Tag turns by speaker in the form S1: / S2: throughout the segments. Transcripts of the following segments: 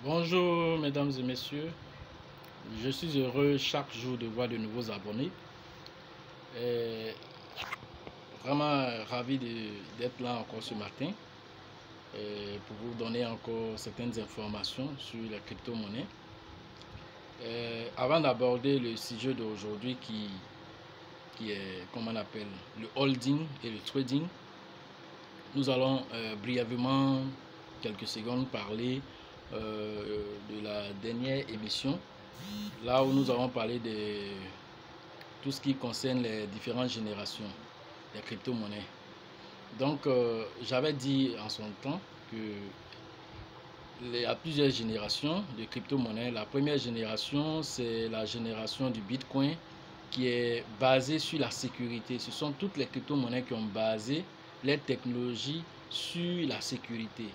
S1: Bonjour mesdames et messieurs, je suis heureux chaque jour de voir de nouveaux abonnés. Et vraiment ravi d'être là encore ce matin pour vous donner encore certaines informations sur la crypto-monnaie. Avant d'aborder le sujet d'aujourd'hui qui est, comme on appelle, le holding et le trading, nous allons brièvement, quelques secondes, parler de la dernière émission, là où nous avons parlé de tout ce qui concerne les différentes générations des crypto-monnaies. Donc, j'avais dit en son temps qu'il y a plusieurs générations de crypto-monnaies. La première génération, c'est la génération du Bitcoin qui est basée sur la sécurité. Ce sont toutes les crypto-monnaies qui ont basé les technologies sur la sécurité.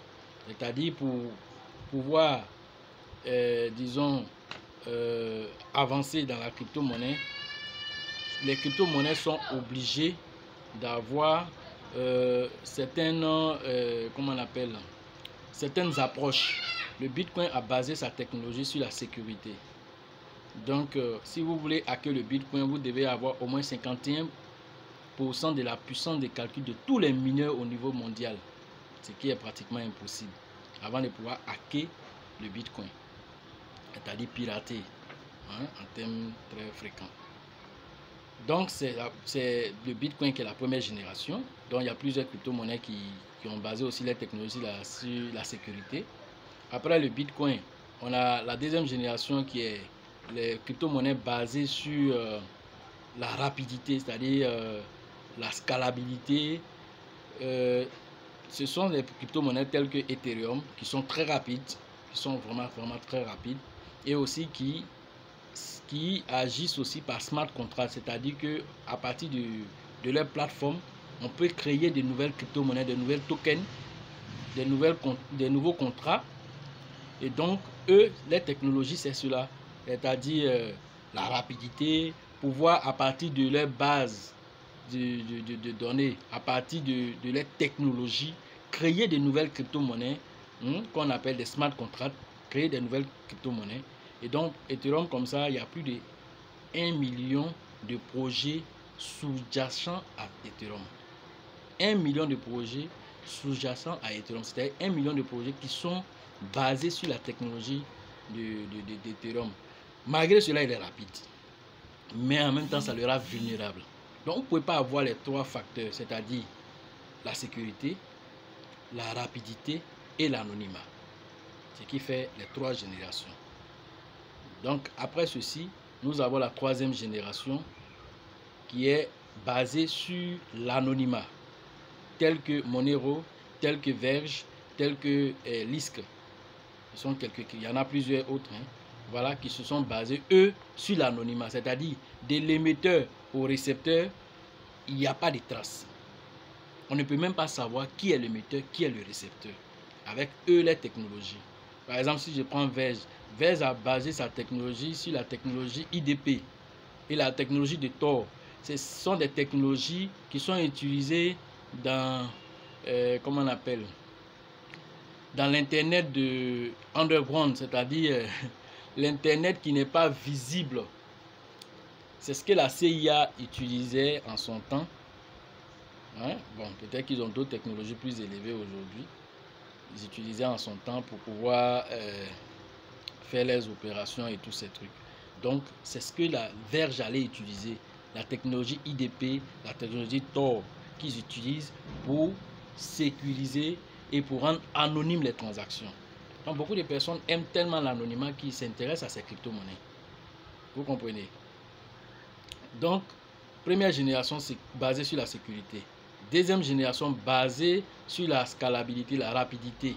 S1: C'est-à-dire pour pouvoir, disons, avancer dans la crypto-monnaie, les crypto-monnaies sont obligées d'avoir certaines, comment on appelle, certaines approches. Le Bitcoin a basé sa technologie sur la sécurité. Donc, si vous voulez hacker le Bitcoin, vous devez avoir au moins 51% de la puissance de calcul de tous les mineurs au niveau mondial, ce qui est pratiquement impossible, avant de pouvoir hacker le Bitcoin, c'est-à-dire pirater, en termes très fréquents. Donc, c'est le Bitcoin qui est la première génération. Donc, il y a plusieurs crypto-monnaies qui ont basé aussi les technologies sur la sécurité. Après le Bitcoin, on a la deuxième génération qui est les crypto-monnaies basées sur la rapidité, c'est-à-dire la scalabilité. Ce sont des crypto-monnaies telles que Ethereum qui sont très rapides, qui sont vraiment très rapides, et aussi qui agissent aussi par smart contracts, c'est-à-dire que à partir de leur plateforme, on peut créer de nouvelles crypto-monnaies, de nouvelles tokens, des nouveaux contrats. Et donc, eux, les technologies, c'est cela, c'est-à-dire la rapidité, pouvoir à partir de leur base de données, à partir de leur technologie, créer de nouvelles crypto-monnaies qu'on appelle des smart contracts, créer des nouvelles crypto-monnaies. Et donc, Ethereum, comme ça, il y a plus de 1 million de projets sous-jacents à Ethereum. 1 million de projets sous-jacents à Ethereum, c'est-à-dire 1 million de projets qui sont basés sur la technologie d'Ethereum. Malgré cela, il est rapide, mais en même temps, ça le rend vulnérable. Donc, vous ne pouvez pas avoir les trois facteurs, c'est-à-dire la sécurité, la rapidité et l'anonymat, ce qui fait les trois générations. Donc, après ceci, nous avons la troisième génération qui est basée sur l'anonymat, tel que Monero, tel que Verge, tel que Lisk. Ce sont il y en a plusieurs autres, voilà, qui se sont basés, eux, sur l'anonymat, c'est-à-dire de l'émetteur au récepteur, il n'y a pas de traces. On ne peut même pas savoir qui est l'émetteur, qui est le récepteur, avec eux, les technologies. Par exemple, si je prends Verge, Verge a basé sa technologie sur la technologie IDP et la technologie de Tor. Ce sont des technologies qui sont utilisées dans, comment on appelle, dans l'internet de underground, c'est-à-dire l'internet qui n'est pas visible. C'est ce que la CIA utilisait en son temps. Bon, peut-être qu'ils ont d'autres technologies plus élevées aujourd'hui. Ils utilisaient en son temps pour pouvoir faire les opérations et tous ces trucs. Donc, c'est ce que la Verge allait utiliser, la technologie IDP, la technologie Tor, qu'ils utilisent pour sécuriser et pour rendre anonymes les transactions. Donc, beaucoup de personnes aiment tellement l'anonymat qu'ils s'intéressent à ces crypto-monnaies. Vous comprenez? Donc, première génération, c'est basé sur la sécurité. Deuxième génération, basée sur la scalabilité, la rapidité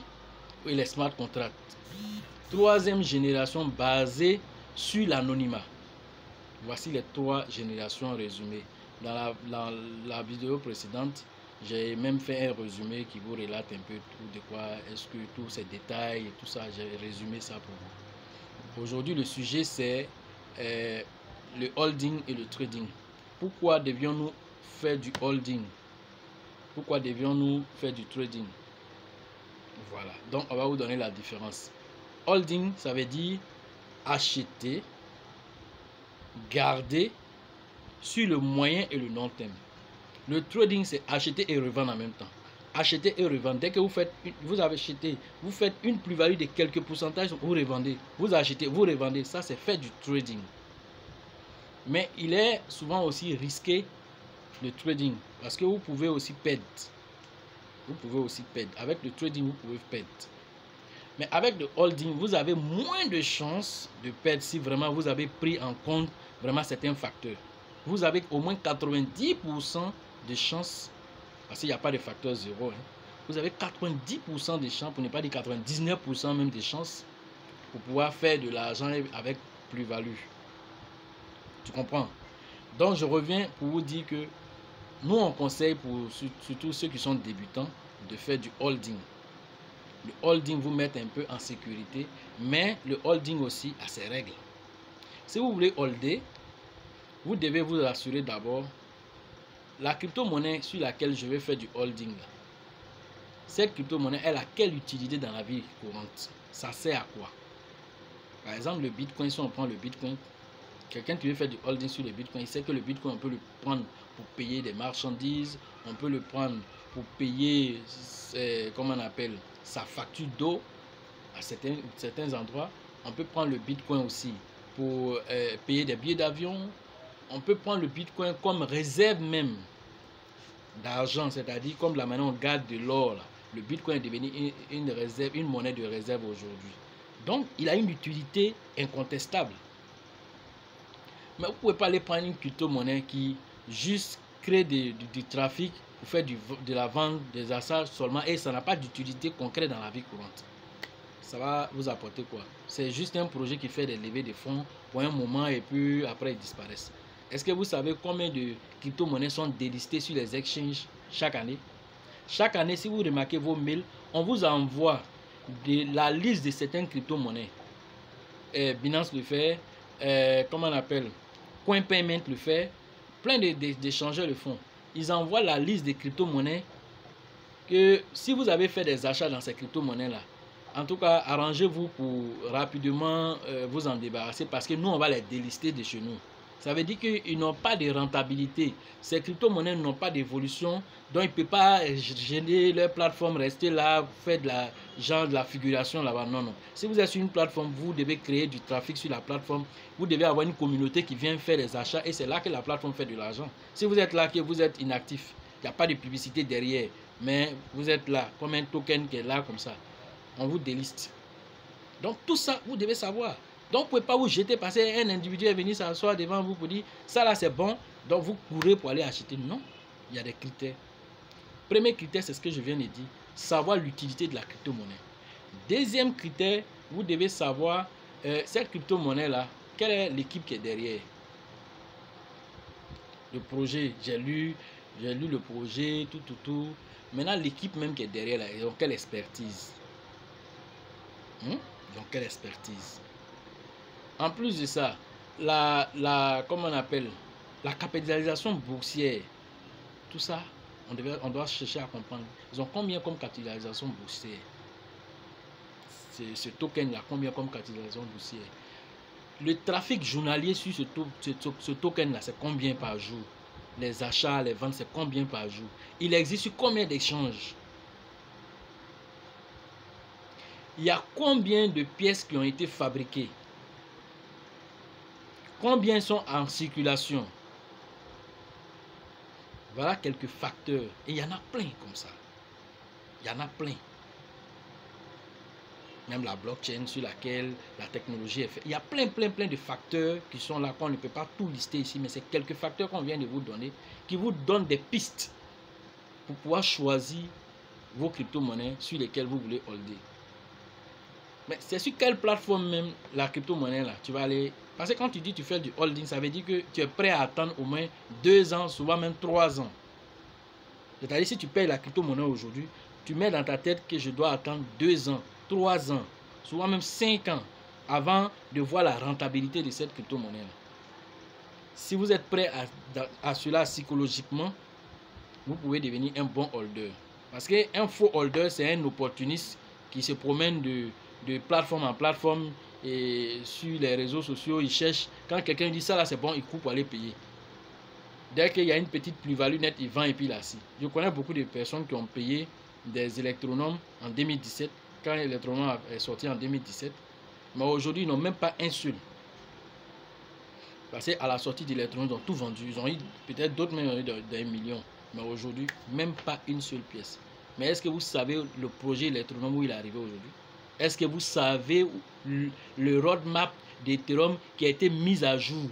S1: et les smart contracts. Troisième génération, basée sur l'anonymat. Voici les trois générations résumées. Dans la vidéo précédente, j'ai même fait un résumé qui vous relate un peu tout de quoi est-ce que tous ces détails et tout ça, j'ai résumé ça pour vous. Aujourd'hui, le sujet, c'est le holding et le trading. Pourquoi devions-nous faire du holding? Pourquoi devions-nous faire du trading? Voilà, donc on va vous donner la différence. Holding, ça veut dire acheter, garder sur le moyen et le long terme. Le trading, c'est acheter et revendre en même temps. Acheter et revendre. Dès que vous avez acheté, vous faites une plus-value de quelques pourcentages, vous revendez. Vous achetez, vous revendez. Ça, c'est fait du trading. Mais il est souvent aussi risqué, le trading, parce que vous pouvez aussi perdre. Vous pouvez aussi perdre. Avec le trading, vous pouvez perdre. Mais avec le holding, vous avez moins de chances de perdre si vraiment vous avez pris en compte vraiment certains facteurs. Vous avez au moins 90% de chances, parce qu'il n'y a pas de facteur zéro. Vous avez 90% de chances, pour ne pas dire 99% même de chances, pour pouvoir faire de l'argent avec plus-value. Tu comprends? Donc je reviens pour vous dire que nous on conseille pour surtout ceux qui sont débutants de faire du holding. Le holding vous met un peu en sécurité, mais le holding aussi a ses règles. Si vous voulez holder, vous devez vous assurer d'abord la crypto-monnaie sur laquelle je vais faire du holding. Cette crypto-monnaie, elle a quelle utilité dans la vie courante? Ça sert à quoi? Par exemple, le Bitcoin, si on prend le Bitcoin, quelqu'un qui veut faire du holding sur le Bitcoin, il sait que le Bitcoin, on peut le prendre pour payer des marchandises, on peut le prendre pour payer, comment on appelle, sa facture d'eau à certains endroits. On peut prendre le Bitcoin aussi pour payer des billets d'avion. On peut prendre le Bitcoin comme réserve même d'argent, c'est-à-dire comme la manière on garde de l'or. Le Bitcoin est devenu une réserve, une monnaie de réserve aujourd'hui. Donc, il a une utilité incontestable. Mais vous ne pouvez pas aller prendre une crypto-monnaie qui juste crée du trafic pour faire de la vente, des achats seulement, et ça n'a pas d'utilité concrète dans la vie courante. Ça va vous apporter quoi? C'est juste un projet qui fait des levées de fonds pour un moment et puis après ils disparaissent. Est-ce que vous savez combien de crypto-monnaies sont délistées sur les exchanges chaque année? Chaque année, si vous remarquez vos mails, on vous envoie la liste de certaines crypto-monnaies. Binance le fait, comment on appelle, CoinPayment le fait, plein d'échangeurs le font. Ils envoient la liste des crypto-monnaies que si vous avez fait des achats dans ces crypto-monnaies-là, en tout cas, arrangez-vous pour rapidement vous en débarrasser parce que nous, on va les délister de chez nous. Ça veut dire qu'ils n'ont pas de rentabilité. Ces crypto-monnaies n'ont pas d'évolution, donc ils ne peuvent pas gêner leur plateforme, rester là, faire de la figuration là-bas. Non, non. Si vous êtes sur une plateforme, vous devez créer du trafic sur la plateforme. Vous devez avoir une communauté qui vient faire des achats et c'est là que la plateforme fait de l'argent. Si vous êtes là, que vous êtes inactif, il n'y a pas de publicité derrière, mais vous êtes là, comme un token qui est là comme ça, on vous déliste. Donc tout ça, vous devez savoir. Donc, vous ne pouvez pas vous jeter parce qu'un individu est venu s'asseoir devant vous pour dire ça là c'est bon, donc vous courez pour aller acheter. Non, il y a des critères. Premier critère, c'est ce que je viens de dire, savoir l'utilité de la crypto-monnaie. Deuxième critère, vous devez savoir cette crypto-monnaie-là, quelle est l'équipe qui est derrière. Le projet, j'ai lu le projet, tout. Maintenant, l'équipe même qui est derrière, là, ils ont quelle expertise? Ils ont quelle expertise? En plus de ça, comment on appelle, la capitalisation boursière, tout ça, on doit chercher à comprendre. Ils ont combien comme capitalisation boursière? Ce token-là, combien comme capitalisation boursière? Le trafic journalier sur ce token-là, c'est combien par jour? Les achats, les ventes, c'est combien par jour? Il existe combien d'échanges? Il y a combien de pièces qui ont été fabriquées? Combien sont en circulation? Voilà quelques facteurs. Et il y en a plein comme ça. Il y en a plein. Même la blockchain sur laquelle la technologie est faite. Il y a plein de facteurs qui sont là, qu'on ne peut pas tout lister ici, mais c'est quelques facteurs qu'on vient de vous donner, qui vous donnent des pistes pour pouvoir choisir vos crypto-monnaies sur lesquelles vous voulez holder. Mais c'est sur quelle plateforme même la crypto-monnaie là tu vas aller? Parce que quand tu dis tu fais du holding, ça veut dire que tu es prêt à attendre au moins 2 ans, souvent même 3 ans. C'est-à-dire si tu payes la crypto-monnaie aujourd'hui, tu mets dans ta tête que je dois attendre 2 ans, 3 ans, souvent même 5 ans avant de voir la rentabilité de cette crypto-monnaie là. Si vous êtes prêt à cela psychologiquement, vous pouvez devenir un bon holder. Parce qu'un faux holder, c'est un opportuniste qui se promène de plateforme en plateforme et sur les réseaux sociaux, ils cherchent. Quand quelqu'un dit ça là c'est bon, ils coupent pour aller payer. Dès qu'il y a une petite plus-value nette, ils vendent et puis là. Je connais beaucoup de personnes qui ont payé des électronomes en 2017, quand l'électronome est sorti en 2017. Mais aujourd'hui, ils n'ont même pas un seul. Parce qu'à la sortie de l'électronome, ils ont tout vendu. Ils ont eu peut-être d'autres même d'un million. Mais aujourd'hui, même pas une seule pièce. Mais est-ce que vous savez le projet électronome où il est arrivé aujourd'hui? Est-ce que vous savez le roadmap d'Ethereum qui a été mis à jour?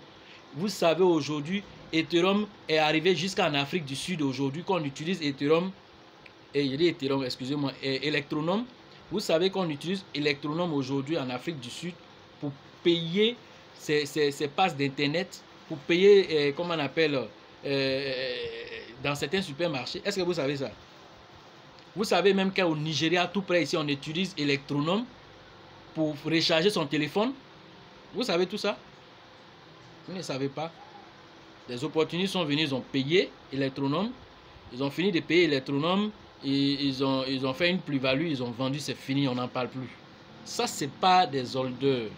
S1: Vous savez aujourd'hui, Ethereum est arrivé jusqu'en Afrique du Sud aujourd'hui, qu'on utilise Ethereum, et il dit Ethereum, excusez-moi, Electronome. Vous savez qu'on utilise Electronome aujourd'hui en Afrique du Sud pour payer ses passes d'internet, pour payer, comment on appelle, dans certains supermarchés. Est-ce que vous savez ça? Vous savez même qu'au Nigeria, tout près ici, on utilise Electronome pour recharger son téléphone. Vous savez tout ça? Vous ne savez pas. Des opportunistes sont venus, ils ont payé Electronome. Ils ont fini de payer Electronome. Et ils ont fait une plus-value, ils ont vendu, c'est fini, on n'en parle plus. Ça, c'est pas des holders.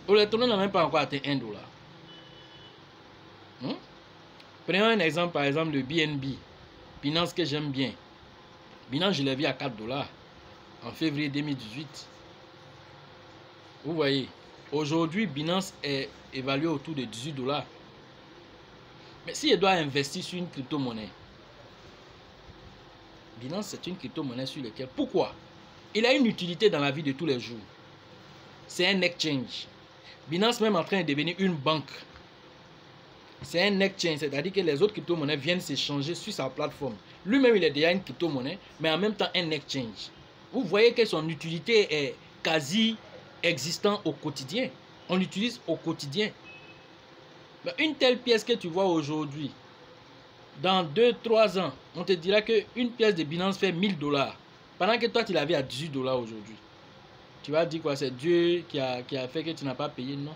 S1: Electronome n'a même pas encore atteint $1. Prenons un exemple, par exemple, de BNB. Binance que j'aime bien. Binance, je l'ai vu à $4 en février 2018. Vous voyez, aujourd'hui, Binance est évalué autour de $18. Mais si je dois investir sur une crypto-monnaie, Binance, c'est une crypto-monnaie sur laquelle... Pourquoi? Il a une utilité dans la vie de tous les jours. C'est un exchange. Binance même en train de devenir une banque. C'est un exchange, c'est-à-dire que les autres crypto-monnaies viennent s'échanger sur sa plateforme. Lui-même, il est déjà une crypto-monnaie, mais en même temps un exchange. Vous voyez que son utilité est quasi existante au quotidien. On l'utilise au quotidien. Mais une telle pièce que tu vois aujourd'hui, dans 2-3 ans, on te dira qu'une pièce de Binance fait $1000. Pendant que toi, tu l'avais à $18 aujourd'hui. Tu vas dire quoi? C'est Dieu qui a fait que tu n'as pas payé? Non.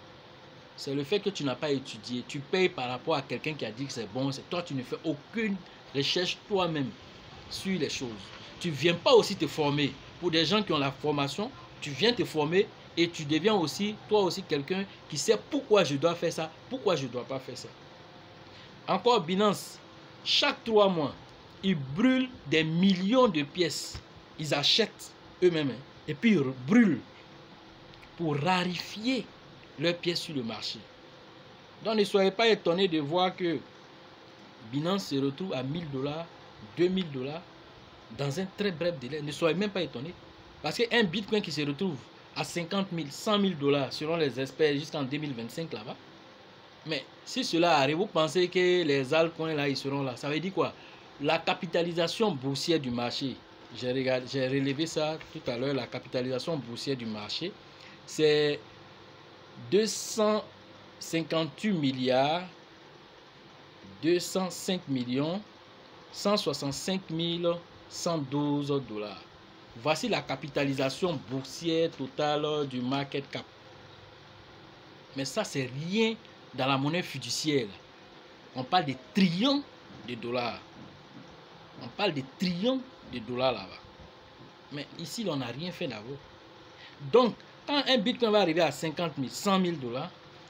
S1: C'est le fait que tu n'as pas étudié. Tu payes par rapport à quelqu'un qui a dit que c'est bon. C'est toi, tu ne fais aucune recherche toi-même sur les choses. Tu ne viens pas aussi te former. Pour des gens qui ont la formation, tu viens te former et tu deviens aussi, toi aussi, quelqu'un qui sait pourquoi je dois faire ça, pourquoi je ne dois pas faire ça. Encore Binance. Chaque 3 mois, ils brûlent des millions de pièces. Ils achètent eux-mêmes et puis ils brûlent pour rarifier leurs pièces sur le marché. Donc ne soyez pas étonnés de voir que Binance se retrouve à $1000, $2000 dans un très bref délai. Ne soyez même pas étonnés. Parce qu'un Bitcoin qui se retrouve à 50 000, 100 000 $ selon les experts jusqu'en 2025 là-bas. Mais si cela arrive, vous pensez que les altcoins là, ils seront là. Ça veut dire quoi? La capitalisation boursière du marché, j'ai relevé ça tout à l'heure, la capitalisation boursière du marché, c'est 258 milliards 205 millions 165 112 $. Voici la capitalisation boursière totale du market cap. Mais ça, c'est rien dans la monnaie fiduciaire. On parle de trillions de dollars. On parle de trillions de dollars là-bas. Mais ici, on n'a rien fait d'abord. Donc, quand un Bitcoin va arriver à 50 000, 100 000 $,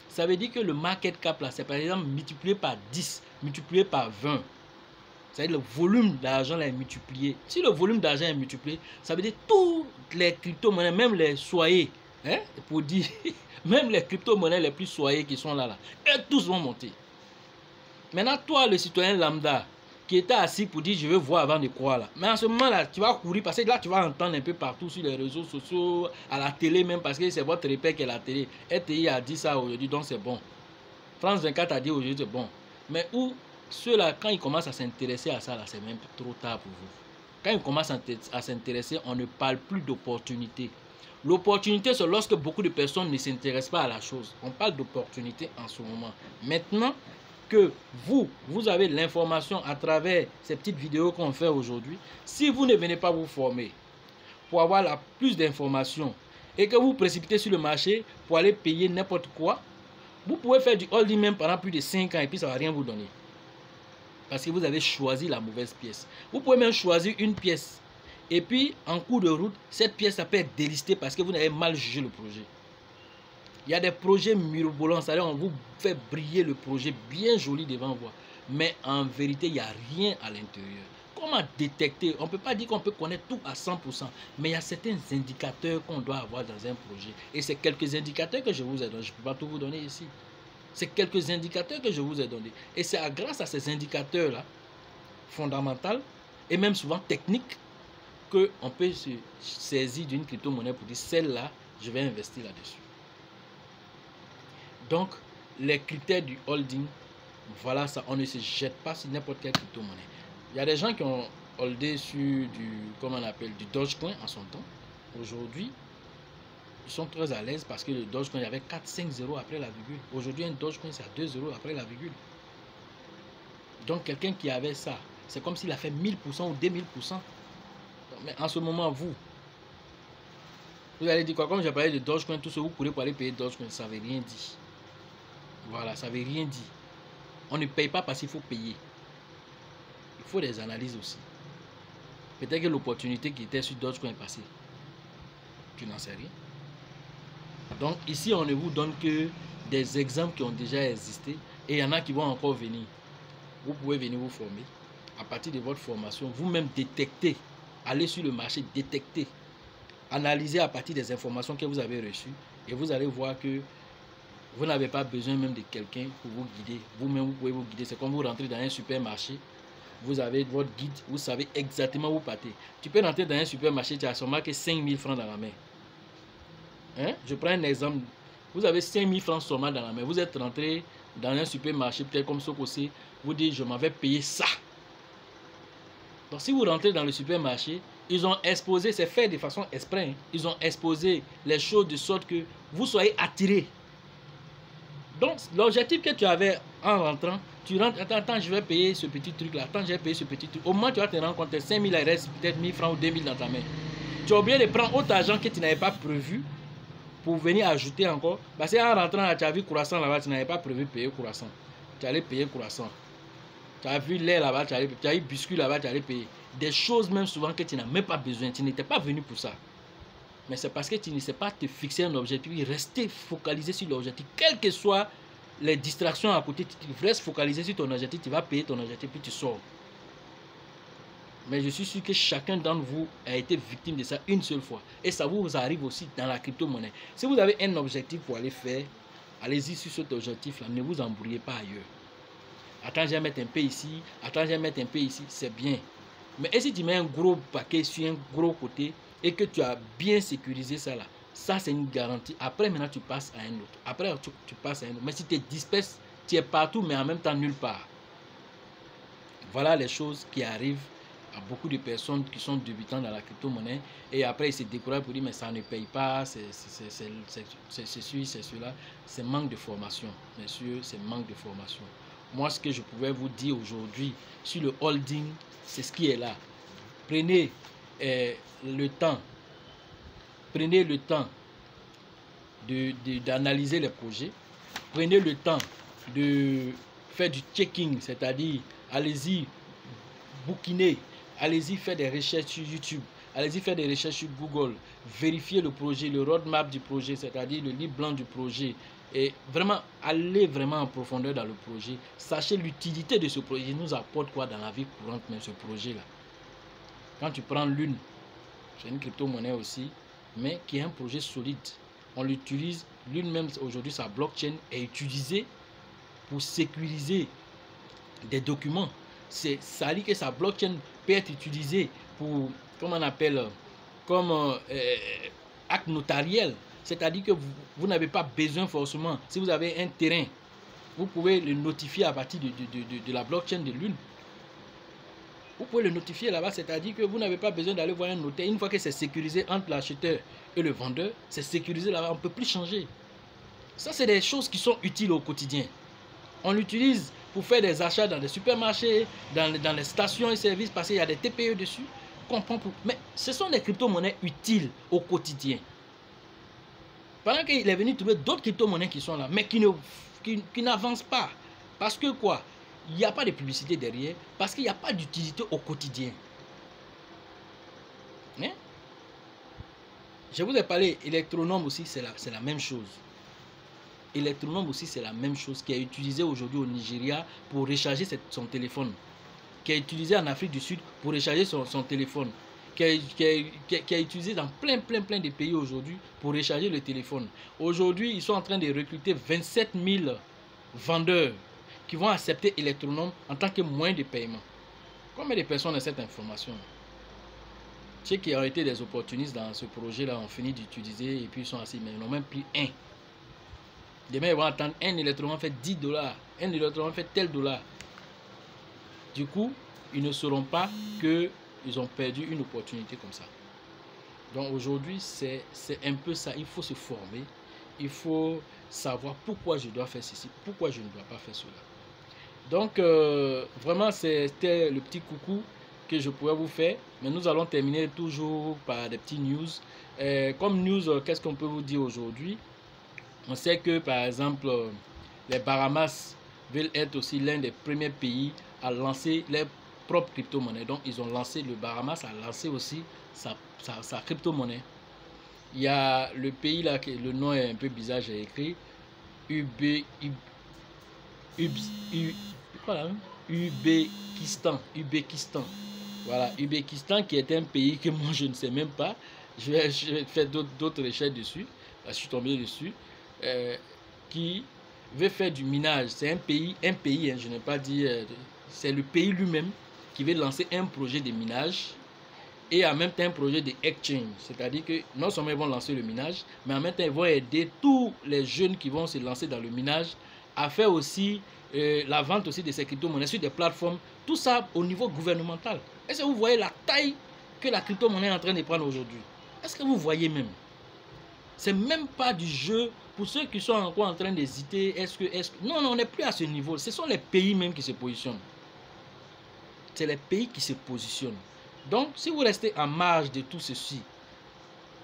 S1: ça veut dire que le market cap là, c'est par exemple multiplié par 10, multiplié par 20. C'est-à-dire le volume d'argent là est multiplié. Si le volume d'argent est multiplié, ça veut dire toutes les crypto-monnaies, même les soyez, hein, pour dire, même les crypto-monnaies les plus soyées qui sont là, elles tous vont monter. Maintenant, toi, le citoyen lambda, qui était assis pour dire je veux voir avant de croire là. Mais en ce moment-là, tu vas courir parce que là, tu vas entendre un peu partout sur les réseaux sociaux, à la télé même, parce que c'est votre repère qui est la télé. RTI a dit ça aujourd'hui, donc c'est bon. France 24 a dit aujourd'hui, c'est bon. Mais où ceux-là, quand ils commencent à s'intéresser à ça, là, c'est même trop tard pour vous. Quand ils commencent à s'intéresser, on ne parle plus d'opportunité. L'opportunité, c'est lorsque beaucoup de personnes ne s'intéressent pas à la chose. On parle d'opportunité en ce moment. Maintenant que vous avez l'information à travers ces petites vidéos qu'on fait aujourd'hui, si vous ne venez pas vous former pour avoir plus d'informations et que vous précipitez sur le marché pour aller payer n'importe quoi, vous pouvez faire du holding même pendant plus de 5 ans et puis ça ne va rien vous donner. Parce que vous avez choisi la mauvaise pièce. Vous pouvez même choisir une pièce Et puis, en cours de route, cette pièce ça peut être délistée parce que vous n'avez mal jugé le projet. Il y a des projets mirobolants, c'est-à-dire on vous fait briller le projet bien joli devant vous. Mais en vérité, il n'y a rien à l'intérieur. Comment détecter? On ne peut pas dire qu'on peut connaître tout à 100%, mais il y a certains indicateurs qu'on doit avoir dans un projet. Et c'est quelques indicateurs que je vous ai donnés. Je ne peux pas tout vous donner ici. C'est quelques indicateurs que je vous ai donnés. Et c'est grâce à ces indicateurs-là, fondamentaux, et même souvent techniques, qu'on peut se saisir d'une crypto-monnaie pour dire celle-là, je vais investir là-dessus. Donc, les critères du holding, voilà ça, on ne se jette pas sur n'importe quelle crypto-monnaie. Il y a des gens qui ont holdé sur comment on appelle, du Dogecoin en son temps. Aujourd'hui, ils sont très à l'aise parce que le Dogecoin, il y avait 4-5 zéros après la virgule. Aujourd'hui, un Dogecoin, c'est à 2 zéros après la virgule. Donc, quelqu'un qui avait ça, c'est comme s'il a fait 1000% ou 2000%. Mais en ce moment, vous allez dire quoi? Comme j'ai parlé de Dogecoin, tout ce que vous courez pour aller payer Dogecoin, ça ne veut rien dire. Voilà, ça ne veut rien dire. On ne paye pas parce qu'il faut payer. Il faut des analyses aussi. Peut-être que l'opportunité qui était sur Dogecoin est passée. Tu n'en sais rien. Donc ici, on ne vous donne que des exemples qui ont déjà existé. Et il y en a qui vont encore venir. Vous pouvez venir vous former. À partir de votre formation, vous-même détectez. Allez sur le marché, détectez. Analysez à partir des informations que vous avez reçues. Et vous allez voir que vous n'avez pas besoin même de quelqu'un pour vous guider. Vous-même, vous pouvez vous guider. C'est comme vous rentrez dans un supermarché. Vous avez votre guide. Vous savez exactement où partez. Tu peux rentrer dans un supermarché. Tu as seulement que 5 000 francs dans la main. Hein? Je prends un exemple. Vous avez 5 000 francs seulement dans la main. Vous êtes rentré dans un supermarché, peut-être comme Sokosé. Vous dites, je m'en vais payer ça. Donc, si vous rentrez dans le supermarché, ils ont exposé, c'est fait de façon exprès. Hein? Ils ont exposé les choses de sorte que vous soyez attirés. Donc, l'objectif que tu avais en rentrant, tu rentres, attends, je vais payer ce petit truc-là, attends, je vais payer ce petit truc. Au moins, tu vas te rendre compte que 5 000, il reste peut-être 1 000 francs ou 2 000 dans ta main. Tu as oublié de prendre autre argent que tu n'avais pas prévu pour venir ajouter encore. Parce qu'en rentrant, tu as vu croissant là-bas, tu n'avais pas prévu payer croissant. Tu allais payer croissant. Tu as vu lait là-bas, tu as eu biscuit là-bas, tu allais payer. Des choses même souvent que tu n'as même pas besoin. Tu n'étais pas venu pour ça. Mais c'est parce que tu ne sais pas te fixer un objectif, rester focalisé sur l'objectif. Quelles que soient les distractions à côté, tu restes focalisé sur ton objectif, tu vas payer ton objectif, puis tu sors. Mais je suis sûr que chacun d'entre vous a été victime de ça une seule fois. Et ça vous arrive aussi dans la crypto-monnaie. Si vous avez un objectif pour aller faire, allez-y sur cet objectif-là, ne vous embrouillez pas ailleurs. Attends, je vais mettre un peu ici, attends, je vais mettre un peu ici, c'est bien. Mais et si tu mets un gros paquet sur un gros côté, et que tu as bien sécurisé ça là, ça c'est une garantie. Après maintenant tu passes à un autre. Après tu passes à un autre. Mais si tu es disperse, tu es partout mais en même temps nulle part. Voilà les choses qui arrivent à beaucoup de personnes qui sont débutants dans la crypto-monnaie. Et après ils se découragent pour dire mais ça ne paye pas, c'est ceci, c'est cela. C'est manque de formation. Bien sûr, c'est manque de formation. Moi ce que je pouvais vous dire aujourd'hui sur le holding, c'est ce qui est là. Prenez le temps d'analyser les projets, prenez le temps de faire du checking, c'est-à-dire allez-y bouquiner, allez-y faire des recherches sur YouTube, allez-y faire des recherches sur Google, vérifiez le projet, le roadmap du projet, c'est-à-dire le livre blanc du projet, et vraiment allez vraiment en profondeur dans le projet, sachez l'utilité de ce projet. Il nous apporte quoi dans la vie courante même ce projet là. Quand tu prends Lune, c'est une crypto-monnaie aussi, mais qui est un projet solide. On l'utilise, Lune même aujourd'hui, sa blockchain est utilisée pour sécuriser des documents. Ça dit que sa blockchain peut être utilisée pour, comment on appelle, comme acte notariel. C'est-à-dire que vous n'avez pas besoin forcément, si vous avez un terrain, vous pouvez le notifier à partir de la blockchain de Lune. Vous pouvez le notifier là-bas, c'est-à-dire que vous n'avez pas besoin d'aller voir un notaire. Une fois que c'est sécurisé entre l'acheteur et le vendeur, c'est sécurisé là-bas, on ne peut plus changer. Ça, c'est des choses qui sont utiles au quotidien. On l'utilise pour faire des achats dans des supermarchés, dans les stations et services, parce qu'il y a des TPE dessus. Mais ce sont des crypto-monnaies utiles au quotidien. Pendant qu'il est venu trouver d'autres crypto-monnaies qui sont là, mais qui n'avancent pas. Parce que quoi? Il n'y a pas de publicité derrière, parce qu'il n'y a pas d'utilité au quotidien. Hein? Je vous ai parlé, Electronome aussi, c'est la même chose. Electronome aussi, c'est la même chose, qui est utilisé aujourd'hui au Nigeria pour recharger son téléphone, qui est utilisé en Afrique du Sud pour recharger son téléphone, qui est utilisé dans plein de pays aujourd'hui pour recharger le téléphone. Aujourd'hui, ils sont en train de recruter 27 000 vendeurs qui vont accepter Electronome en tant que moyen de paiement. Combien de personnes ont cette information? Ceux qui ont été des opportunistes dans ce projet-là ont fini d'utiliser et puis ils sont assis, mais ils n'ont même plus un. Demain, ils vont attendre un Electronome fait 10 $, un Electronome fait tel dollar. Du coup, ils ne sauront pas qu'ils ont perdu une opportunité comme ça. Donc aujourd'hui, c'est un peu ça. Il faut se former. Il faut savoir pourquoi je dois faire ceci, pourquoi je ne dois pas faire cela. Donc, vraiment, c'était le petit coucou que je pourrais vous faire. Mais nous allons terminer toujours par des petits news. Comme news, qu'est-ce qu'on peut vous dire aujourd'hui? On sait que, par exemple, les Bahamas veulent être aussi l'un des premiers pays à lancer leurs propres crypto-monnaies. Donc, ils ont lancé, le Bahamas a lancé aussi sa crypto-monnaie. Il y a le pays là, le nom est un peu bizarre, j'ai écrit Uzbékistan. Voilà, Uzbékistan qui est un pays que moi je ne sais même pas. Je vais faire d'autres recherches dessus. Je suis tombé dessus. Qui veut faire du minage. C'est un pays, hein, je n'ai pas dit. C'est le pays lui-même qui veut lancer un projet de minage et en même temps un projet de exchange. C'est-à-dire que non seulement ils vont lancer le minage, mais en même temps ils vont aider tous les jeunes qui vont se lancer dans le minage à faire aussi la vente aussi de ces crypto-monnaies sur des plateformes. Tout ça au niveau gouvernemental. Est-ce que vous voyez la taille que la crypto-monnaie est en train de prendre aujourd'hui? Est-ce que vous voyez même? C'est même pas du jeu. Pour ceux qui sont encore en train d'hésiter, non, on n'est plus à ce niveau. Ce sont les pays même qui se positionnent. C'est les pays qui se positionnent. Donc, si vous restez en marge de tout ceci,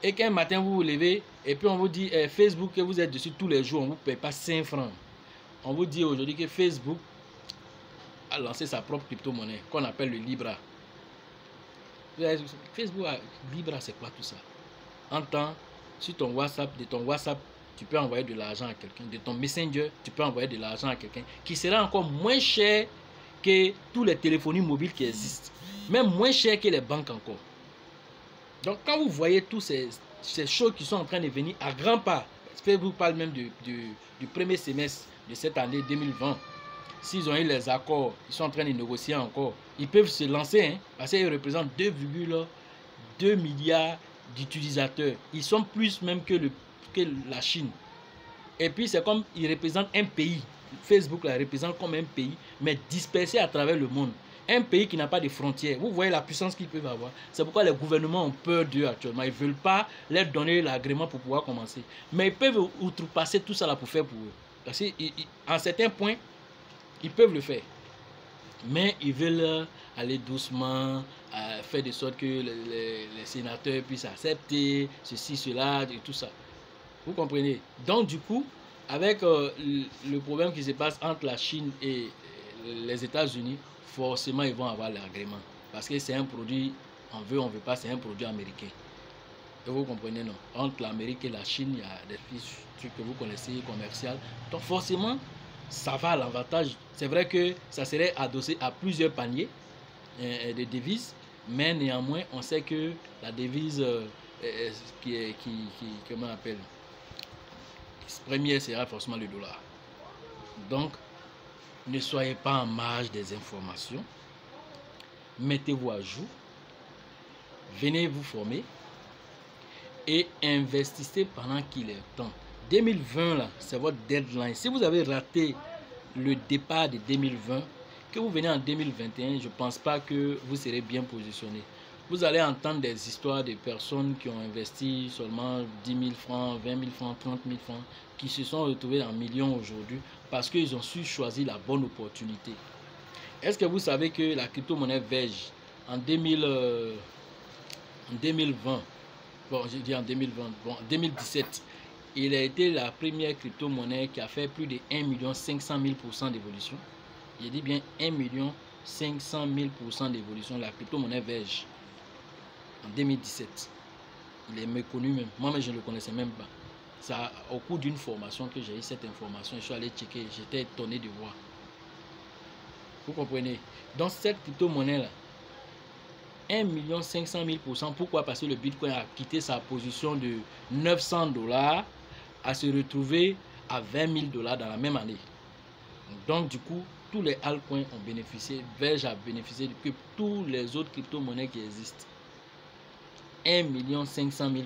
S1: et qu'un matin vous vous levez, et puis on vous dit Facebook, que vous êtes dessus tous les jours, on ne vous paye pas 5 francs. On vous dit aujourd'hui que Facebook a lancé sa propre crypto-monnaie, qu'on appelle le Libra. Facebook, Libra, c'est quoi tout ça? En temps, sur ton WhatsApp, de ton WhatsApp, tu peux envoyer de l'argent à quelqu'un. De ton Messenger, tu peux envoyer de l'argent à quelqu'un qui sera encore moins cher que tous les téléphonies mobiles qui existent. Même moins cher que les banques encore. Donc, quand vous voyez toutes ces choses qui sont en train de venir à grands pas, Facebook parle même du premier semestre de cette année 2020. S'ils ont eu les accords, ils sont en train de négocier encore. Ils peuvent se lancer, hein, parce qu'ils représentent 2,2 milliards d'utilisateurs. Ils sont plus même que la Chine. Et puis c'est comme ils représentent un pays. Facebook la représente comme un pays, mais dispersé à travers le monde. Un pays qui n'a pas de frontières. Vous voyez la puissance qu'ils peuvent avoir. C'est pourquoi les gouvernements ont peur d'eux actuellement. Ils ne veulent pas leur donner l'agrément pour pouvoir commencer. Mais ils peuvent outrepasser tout ça là pour faire pour eux. Parce qu'à certains points, ils peuvent le faire. Mais ils veulent aller doucement, faire de sorte que les sénateurs puissent accepter ceci, cela et tout ça. Vous comprenez? Donc du coup, avec le problème qui se passe entre la Chine et les États-Unis, forcément ils vont avoir l'agrément. Parce que c'est un produit, on veut pas, c'est un produit américain. Et vous comprenez, non? Entre l'Amérique et la Chine, il y a des trucs que vous connaissez, commercial. Donc forcément, ça va à l'avantage. C'est vrai que ça serait adossé à plusieurs paniers de devises, mais néanmoins, on sait que la devise comment on appelle, première sera forcément le dollar. Donc, ne soyez pas en marge des informations. Mettez-vous à jour. Venez vous former. Et investissez pendant qu'il est temps. 2020, là, c'est votre deadline. Si vous avez raté le départ de 2020, que vous venez en 2021, je ne pense pas que vous serez bien positionné. Vous allez entendre des histoires de personnes qui ont investi seulement 10 000 francs, 20 000 francs, 30 000 francs, qui se sont retrouvés en millions aujourd'hui parce qu'ils ont su choisir la bonne opportunité. Est-ce que vous savez que la crypto-monnaie Verge, en 2020, bon, je dis en 2020, bon, 2017, il a été la première crypto-monnaie qui a fait plus de 1 500 000% d'évolution. Je dis bien 1 500 000% d'évolution, la crypto-monnaie Verge. en 2017. Il est méconnu même. Moi-même, je ne le connaissais même pas. Ça, au cours d'une formation que j'ai eu cette information, je suis allé checker, j'étais étonné de voir. Vous comprenez? Dans cette crypto-monnaie-là, 1 500 000%. Pourquoi? Parce que le Bitcoin a quitté sa position de 900 $ à se retrouver à 20 000 $ dans la même année. Donc, du coup, tous les altcoins ont bénéficié, Verge a bénéficié de tous les autres crypto-monnaies qui existent. 1 500 000%.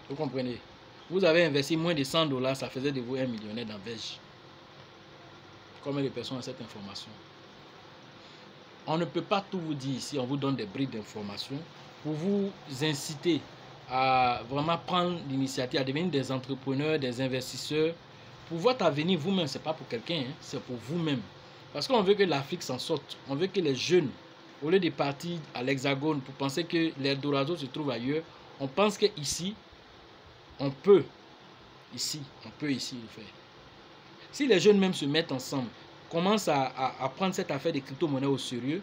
S1: Vous comprenez? Vous avez investi moins de 100 $, ça faisait de vous un millionnaire dans Verge. Combien de personnes ont cette information? On ne peut pas tout vous dire ici, on vous donne des briques d'informations pour vous inciter à vraiment prendre l'initiative, à devenir des entrepreneurs, des investisseurs. Pour votre avenir vous-même, ce n'est pas pour quelqu'un, hein, c'est pour vous-même. Parce qu'on veut que l'Afrique s'en sorte, on veut que les jeunes, au lieu de partir à l'Hexagone pour penser que l'Eldorado se trouve ailleurs, on pense qu'ici, on peut le faire. Si les jeunes même se mettent ensemble, commencent à prendre cette affaire des crypto-monnaies au sérieux,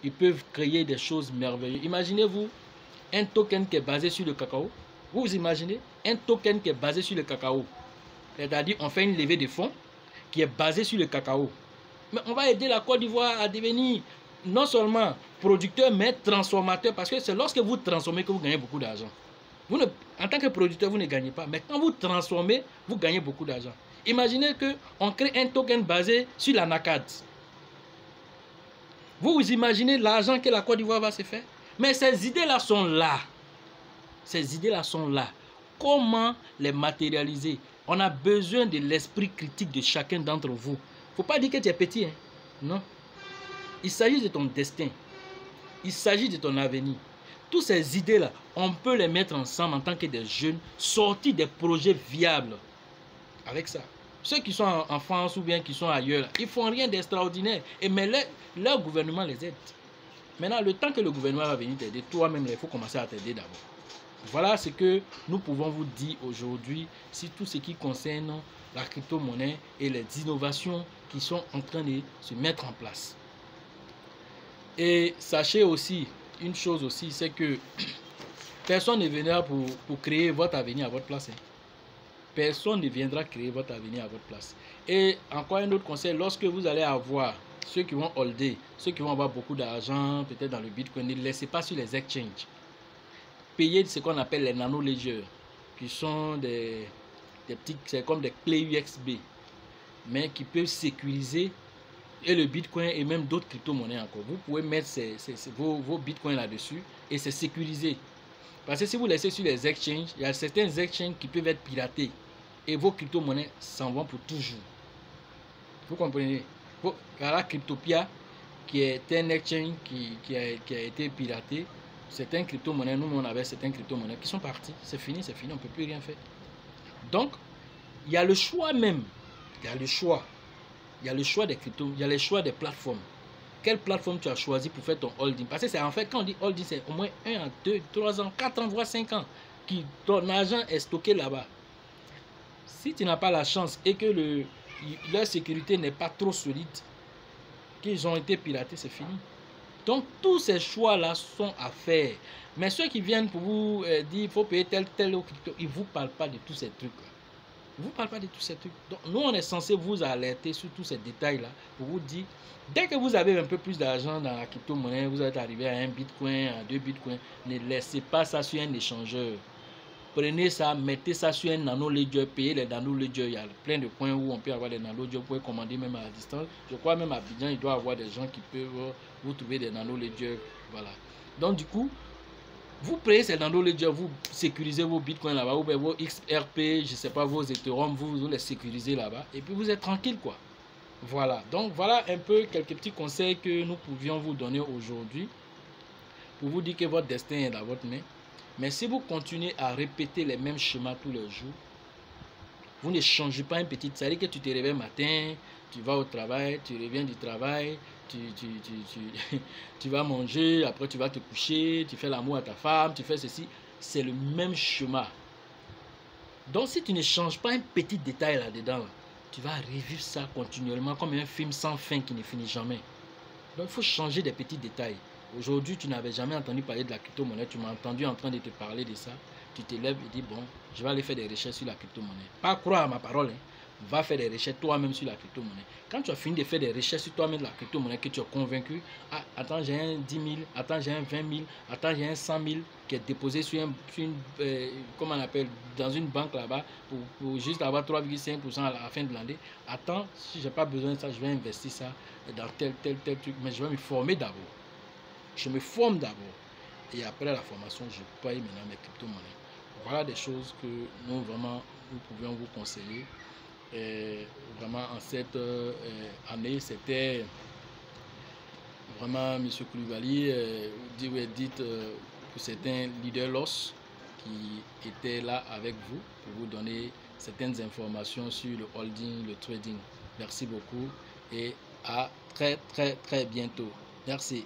S1: ils peuvent créer des choses merveilleuses. Imaginez-vous un token qui est basé sur le cacao. Vous imaginez un token qui est basé sur le cacao. C'est-à-dire on fait une levée de fonds qui est basée sur le cacao. Mais on va aider la Côte d'Ivoire à devenir non seulement producteur, mais transformateur. Parce que c'est lorsque vous transformez que vous gagnez beaucoup d'argent. En tant que producteur, vous ne gagnez pas. Mais quand vous transformez, vous gagnez beaucoup d'argent. Imaginez qu'on crée un token basé sur la NACAD. Vous imaginez l'argent que la Côte d'Ivoire va se faire? Mais ces idées-là sont là. Ces idées-là sont là. Comment les matérialiser? On a besoin de l'esprit critique de chacun d'entre vous. Il ne faut pas dire que tu es petit. Hein? Non. Il s'agit de ton destin. Il s'agit de ton avenir. Toutes ces idées-là, on peut les mettre ensemble en tant que des jeunes, sortir des projets viables. Avec ça. Ceux qui sont en France ou bien qui sont ailleurs, ils ne font rien d'extraordinaire. Mais leur gouvernement les aide. Maintenant, le temps que le gouvernement va venir t'aider, toi-même, il faut commencer à t'aider d'abord. Voilà ce que nous pouvons vous dire aujourd'hui sur tout ce qui concerne la crypto-monnaie et les innovations qui sont en train de se mettre en place. Et sachez aussi, une chose aussi, c'est que personne ne viendra pour créer votre avenir à votre place. Hein. Personne ne viendra créer votre avenir à votre place. Et encore un autre conseil, lorsque vous allez avoir ceux qui vont holder, ceux qui vont avoir beaucoup d'argent, peut-être dans le Bitcoin, ne laissez pas sur les exchanges. Payez ce qu'on appelle les nano-ledgers, qui sont des petits, c'est comme des clés USB, mais qui peuvent sécuriser et le Bitcoin et même d'autres crypto-monnaies encore. Vous pouvez mettre vos Bitcoins là-dessus et c'est sécurisé. Parce que si vous laissez sur les exchanges, il y a certains exchanges qui peuvent être piratés et vos crypto-monnaies s'en vont pour toujours. Vous comprenez? Il y a la Cryptopia qui est un exchange qui a été piraté. Certains crypto-monnaies, nous on avait certains crypto-monnaies qui sont partis. C'est fini, on ne peut plus rien faire. Donc, il y a le choix même. Il y a le choix. Il y a le choix des cryptos, il y a le choix des plateformes. Quelle plateforme tu as choisi pour faire ton holding? Parce que c'est en fait, quand on dit holding, c'est au moins 1 an, 2, 3 ans, 4 ans, voire 5 ans que ton argent est stocké là-bas. Si tu n'as pas la chance et que leur sécurité n'est pas trop solide, qu'ils ont été piratés, c'est fini. Donc, tous ces choix-là sont à faire. Mais ceux qui viennent pour vous dire qu'il faut payer tel crypto, ils ne vous parlent pas de tous ces trucs-là. Ils ne vous parlent pas de tous ces trucs. Donc, nous, on est censé vous alerter sur tous ces détails-là pour vous dire, dès que vous avez un peu plus d'argent dans la crypto-monnaie, vous êtes arrivé à 1 Bitcoin, à 2 Bitcoins, ne laissez pas ça sur un échangeur. Prenez ça, mettez ça sur un nano-ledger, payez les nano-ledger. Il y a plein de points où on peut avoir des nano-ledger, vous pouvez commander même à distance. Je crois même à Abidjan, il doit y avoir des gens qui peuvent vous trouver des nano-ledger. Voilà. Donc du coup, vous prenez ces nano-ledger, vous sécurisez vos bitcoins là-bas, ou vos XRP, je ne sais pas, vos Ethereum, vous les sécurisez là-bas, et puis vous êtes tranquille quoi. Voilà. Donc voilà un peu quelques petits conseils que nous pouvions vous donner aujourd'hui pour vous dire que votre destin est dans votre main. Mais si vous continuez à répéter les mêmes schémas tous les jours, vous ne changez pas un petit. Ça veut dire que tu te réveilles matin, tu vas au travail, tu reviens du travail, tu vas manger, après tu vas te coucher, tu fais l'amour à ta femme, tu fais ceci. C'est le même schéma. Donc si tu ne changes pas un petit détail là-dedans, tu vas revivre ça continuellement comme un film sans fin qui ne finit jamais. Donc il faut changer des petits détails. Aujourd'hui, tu n'avais jamais entendu parler de la crypto-monnaie, tu m'as entendu en train de te parler de ça, tu te lèves et dis, bon, je vais aller faire des recherches sur la crypto-monnaie. Pas croire à ma parole, hein. Va faire des recherches toi-même sur la crypto-monnaie. Quand tu as fini de faire des recherches sur toi-même de la crypto-monnaie, que tu es convaincu, ah, attends, j'ai un 10 000, attends, j'ai un 20 000, attends, j'ai un 100 000 qui est déposé sur une comment on appelle, dans une banque là-bas, pour juste avoir 3,5% à la fin de l'année. Attends, si je n'ai pas besoin de ça, je vais investir ça dans tel truc, mais je vais me former d'abord. Je me forme d'abord et après la formation, je paye maintenant mes crypto-monnaies. Voilà des choses que nous pouvions vous conseiller. Et vraiment, en cette année, c'était vraiment M. Koulibaly, dit que c'est un leader loss qui était là avec vous pour vous donner certaines informations sur le holding, le trading. Merci beaucoup et à très bientôt. Merci.